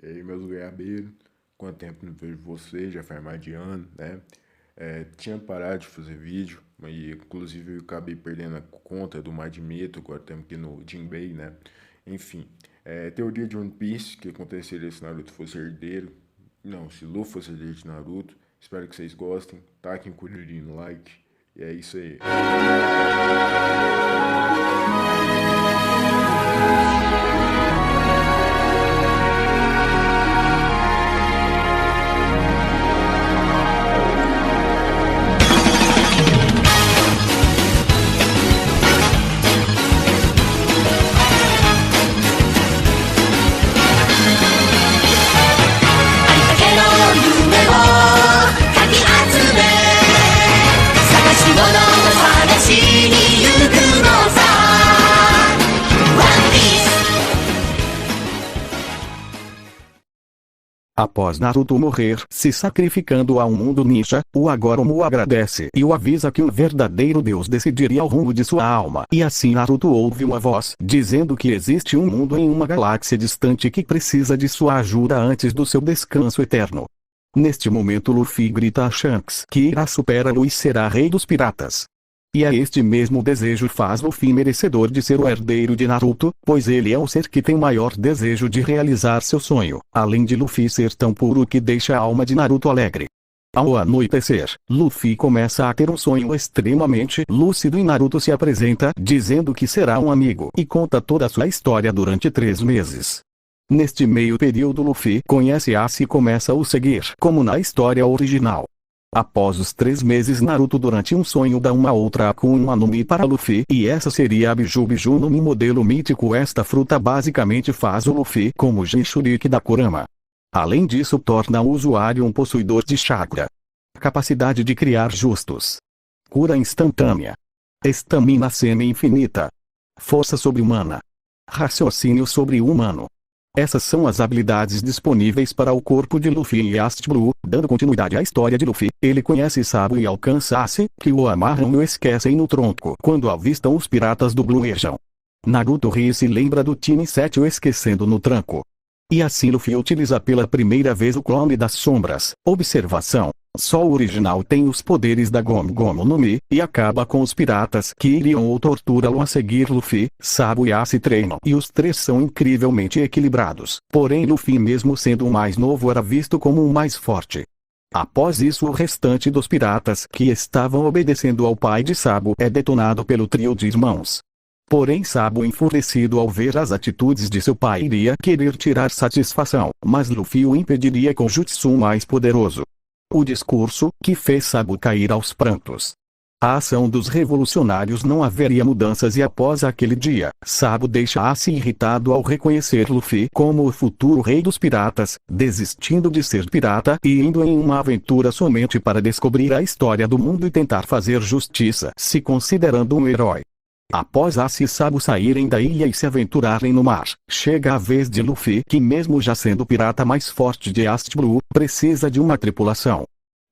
E aí, meus goiabeiros, quanto tempo não vejo vocês, já faz mais de ano, né? Tinha parado de fazer vídeo, mas inclusive eu acabei perdendo a conta do Madmeto, agora temos aqui no Jinbei, né? Enfim, teoria de One Piece, que aconteceria se Naruto fosse herdeiro. Não, se Luffy fosse herdeiro de Naruto. Espero que vocês gostem, taquem o curiorinho no like, e é isso aí. Após Naruto morrer se sacrificando a um mundo ninja, o Agoromo o agradece e o avisa que um verdadeiro deus decidiria o rumo de sua alma. E assim Naruto ouve uma voz dizendo que existe um mundo em uma galáxia distante que precisa de sua ajuda antes do seu descanso eterno. Neste momento Luffy grita a Shanks que irá superá-lo e será rei dos piratas. E é este mesmo desejo faz Luffy merecedor de ser o herdeiro de Naruto, pois ele é o ser que tem maior desejo de realizar seu sonho, além de Luffy ser tão puro que deixa a alma de Naruto alegre. Ao anoitecer, Luffy começa a ter um sonho extremamente lúcido e Naruto se apresenta dizendo que será um amigo e conta toda a sua história durante 3 meses. Neste meio período Luffy conhece Ace e começa a o seguir como na história original. Após os 3 meses Naruto durante um sonho dá uma outra Akuma no Mi para Luffy e essa seria a Biju Biju no Mi modelo mítico. Esta fruta basicamente faz o Luffy como o Jinchuriki da Kurama. Além disso torna o usuário um possuidor de chakra. Capacidade de criar justos. Cura instantânea. Estamina semi-infinita. Força sobre-humana. Raciocínio sobre-humano. Essas são as habilidades disponíveis para o corpo de Luffy e East Blue. Dando continuidade à história de Luffy, ele conhece Sabo e alcança Ace, que o amarram e o esquecem no tronco quando avistam os piratas do Blue Ocean. Naruto ri e se lembra do time 7 o esquecendo no tranco. E assim Luffy utiliza pela primeira vez o clone das sombras. Observação: só o original tem os poderes da Gomu Gomu no Mi, e acaba com os piratas que iriam ou torturá-lo a seguir. Luffy, Sabo e Ace treinam e os 3 são incrivelmente equilibrados. Porém Luffy, mesmo sendo o mais novo, era visto como o mais forte. Após isso o restante dos piratas que estavam obedecendo ao pai de Sabo é detonado pelo trio de irmãos. Porém Sabo, enfurecido ao ver as atitudes de seu pai, iria querer tirar satisfação, mas Luffy o impediria com Jutsu mais poderoso. O discurso, que fez Sabo cair aos prantos. A ação dos revolucionários não haveria mudanças e após aquele dia, Sabo deixa Ace irritado ao reconhecer Luffy como o futuro rei dos piratas, desistindo de ser pirata e indo em uma aventura somente para descobrir a história do mundo e tentar fazer justiça, se considerando um herói. Após Ace e Sabo saírem da ilha e se aventurarem no mar, chega a vez de Luffy, que mesmo já sendo o pirata mais forte de East Blue, precisa de uma tripulação.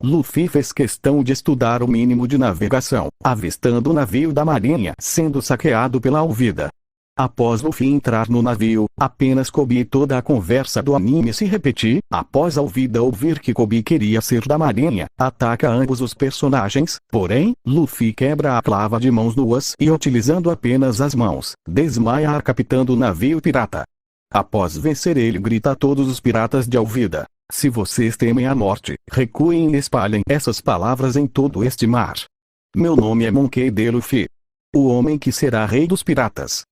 Luffy fez questão de estudar o mínimo de navegação, avistando o navio da marinha sendo saqueado pela Alvida. Após Luffy entrar no navio, apenas Kobe e toda a conversa do anime se repetir. Após Alvida ouvir que Kobe queria ser da marinha, ataca ambos os personagens, porém, Luffy quebra a clava de mãos nuas e utilizando apenas as mãos, desmaia a capitã do navio pirata. Após vencer ele grita a todos os piratas de Alvida: se vocês temem a morte, recuem e espalhem essas palavras em todo este mar. Meu nome é Monkey D. Luffy, o homem que será rei dos piratas.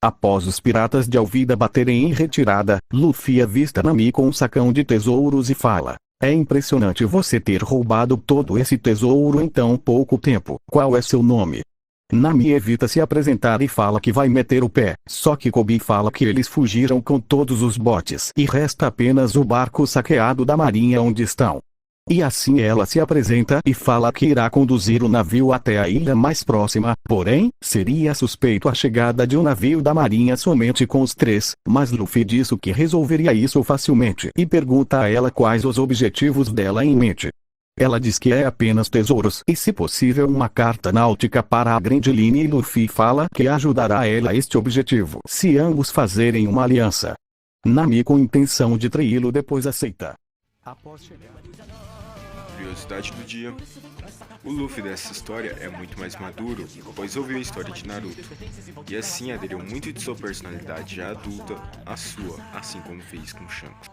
Após os piratas de Alvida baterem em retirada, Luffy avista Nami com um sacão de tesouros e fala: é impressionante você ter roubado todo esse tesouro em tão pouco tempo. Qual é seu nome? Nami evita se apresentar e fala que vai meter o pé, só que Kobe fala que eles fugiram com todos os botes e resta apenas o barco saqueado da marinha onde estão. E assim ela se apresenta e fala que irá conduzir o navio até a ilha mais próxima, porém, seria suspeito a chegada de um navio da marinha somente com os 3, mas Luffy diz que resolveria isso facilmente e pergunta a ela quais os objetivos dela em mente. Ela diz que é apenas tesouros e, se possível, uma carta náutica para a Grand Line, e Luffy fala que ajudará ela a este objetivo se ambos fazerem uma aliança. Nami com intenção de traí-lo depois aceita. Após chegar... Curiosidade do dia. O Luffy dessa história é muito mais maduro, pois ouviu a história de Naruto, e assim aderiu muito de sua personalidade já adulta à sua, assim como fez com Shanks.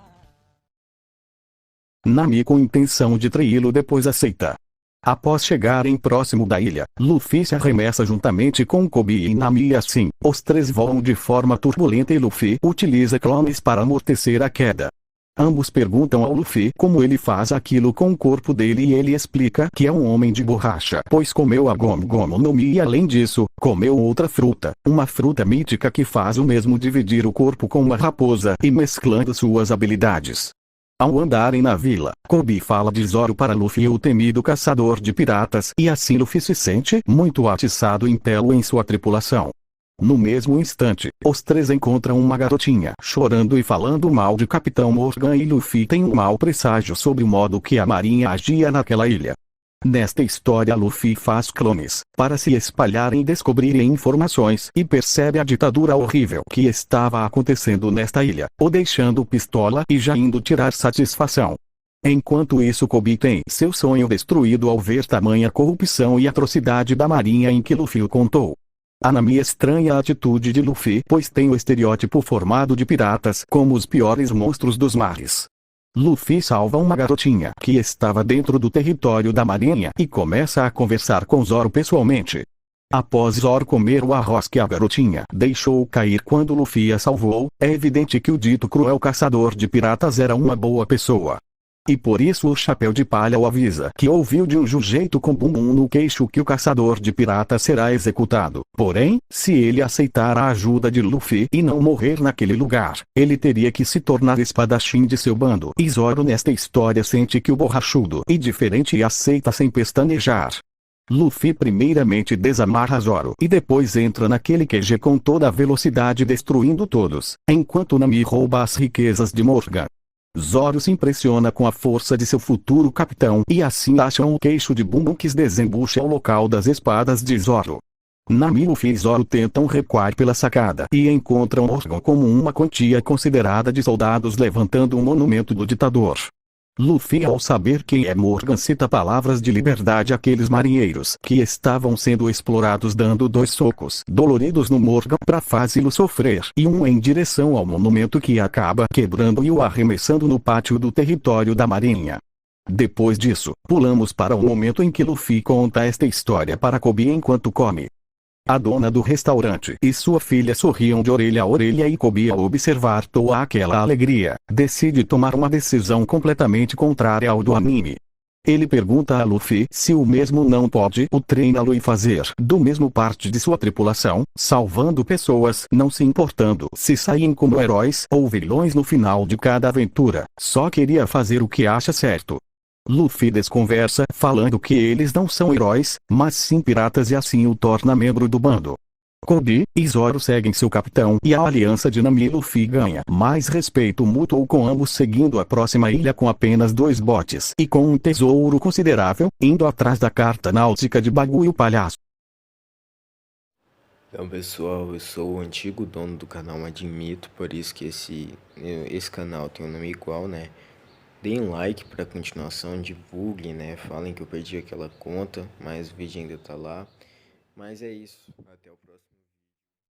Nami com intenção de traí-lo depois aceita. Após chegarem próximo da ilha, Luffy se arremessa juntamente com Kobe e Nami e assim, os três voam de forma turbulenta e Luffy utiliza clones para amortecer a queda. Ambos perguntam ao Luffy como ele faz aquilo com o corpo dele e ele explica que é um homem de borracha, pois comeu a Gomu Gomu no Mi e além disso, comeu outra fruta, uma fruta mítica que faz o mesmo dividir o corpo com uma raposa e mesclando suas habilidades. Ao andarem na vila, Kobe fala de Zoro para Luffy o temido caçador de piratas e assim Luffy se sente muito atiçado em tê-lo em sua tripulação. No mesmo instante, os três encontram uma garotinha chorando e falando mal de Capitão Morgan e Luffy tem um mau presságio sobre o modo que a marinha agia naquela ilha. Nesta história Luffy faz clones, para se espalharem e descobrirem informações e percebe a ditadura horrível que estava acontecendo nesta ilha, o deixando pistola e já indo tirar satisfação. Enquanto isso Kobe tem seu sonho destruído ao ver tamanha corrupção e atrocidade da marinha em que Luffy o contou. A Nami estranha a atitude de Luffy pois tem o estereótipo formado de piratas como os piores monstros dos mares. Luffy salva uma garotinha que estava dentro do território da marinha e começa a conversar com Zoro pessoalmente. Após Zoro comer o arroz que a garotinha deixou cair quando Luffy a salvou, é evidente que o dito cruel caçador de piratas era uma boa pessoa. E por isso o Chapéu de Palha o avisa que ouviu de um sujeito com bumbum no queixo que o caçador de piratas será executado. Porém, se ele aceitar a ajuda de Luffy e não morrer naquele lugar, ele teria que se tornar espadachim de seu bando. E Zoro nesta história sente que o borrachudo e diferente e aceita sem pestanejar. Luffy primeiramente desamarra Zoro e depois entra naquele QG com toda a velocidade destruindo todos, enquanto Nami rouba as riquezas de Morgan. Zoro se impressiona com a força de seu futuro capitão e assim acham o queixo de Bumbum que desembucha ao local das espadas de Zoro. Nami, Luffy e Zoro tentam recuar pela sacada e encontram Morgan como uma quantia considerada de soldados levantando um monumento do ditador. Luffy ao saber quem é Morgan cita palavras de liberdade àqueles marinheiros que estavam sendo explorados dando 2 socos doloridos no Morgan para fazê-lo sofrer e um em direção ao monumento que acaba quebrando e o arremessando no pátio do território da marinha. Depois disso, pulamos para o momento em que Luffy conta esta história para Kobe enquanto come. A dona do restaurante e sua filha sorriam de orelha a orelha e Kobe ao observar toda aquela alegria, decide tomar uma decisão completamente contrária ao do anime. Ele pergunta a Luffy se o mesmo não pode o treiná-lo e fazer do mesmo parte de sua tripulação, salvando pessoas não se importando se saem como heróis ou vilões no final de cada aventura, só queria fazer o que acha certo. Luffy desconversa falando que eles não são heróis, mas sim piratas e assim o torna membro do bando. Kobe e Zoro seguem seu capitão e a aliança de Nami e Luffy ganha mais respeito mútuo com ambos seguindo a próxima ilha com apenas 2 botes e com um tesouro considerável, indo atrás da carta náutica de Bagu e o palhaço. Então pessoal, eu sou o antigo dono do canal Madimito, por isso que esse canal tem um nome igual, né? Deem um like para continuação, divulguem, né? Falem que eu perdi aquela conta, mas o vídeo ainda tá lá. Mas é isso, até o próximo.